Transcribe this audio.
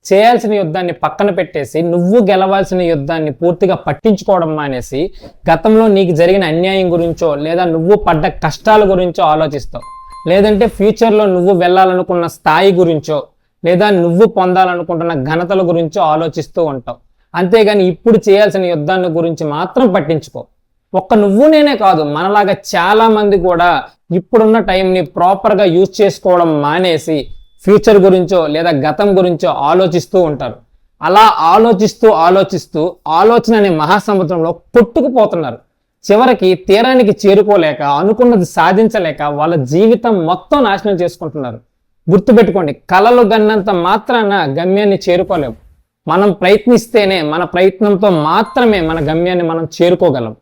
చేయాల్సిన యుద్ధాన్ని పక్కన పెట్టేసి నువ్వు గెలవాల్సిన యుద్ధాన్ని పూర్తిగా పట్టించుకోవడం మానేసి గతంలో నీకు జరిగిన అన్యాయం గురించో లేదా నువ్వు పడ్డ కష్టాల గురించో ఆలోచిస్తావు. లేదంటే ఫ్యూచర్లో నువ్వు వెళ్ళాలనుకున్న స్థాయి గురించో లేదా నువ్వు పొందాలనుకుంటున్న ఘనతల గురించో ఆలోచిస్తూ ఉంటావు. అంతేగాని ఇప్పుడు చేయాల్సిన యుద్ధాన్ని గురించి మాత్రం పట్టించుకో. ఒక్క నువ్వు నేనే కాదు, మనలాగా చాలా మంది కూడా ఇప్పుడున్న టైంని ప్రాపర్గా యూజ్ చేసుకోవడం మానేసి ఫ్యూచర్ గురించో లేదా గతం గురించో ఆలోచిస్తూ ఉంటారు. అలా ఆలోచిస్తూ ఆలోచన అనే మహాసముద్రంలో కొట్టుకుపోతున్నారు. చివరికి తీరానికి చేరుకోలేక అనుకున్నది సాధించలేక వాళ్ళ జీవితం మొత్తం నాశనం చేసుకుంటున్నారు. గుర్తుపెట్టుకోండి, కలలు గన్నంత మాత్రాన గమ్యాన్ని చేరుకోలేము. మనం ప్రయత్నిస్తేనే, మన ప్రయత్నంతో మాత్రమే మన గమ్యాన్ని మనం చేరుకోగలం.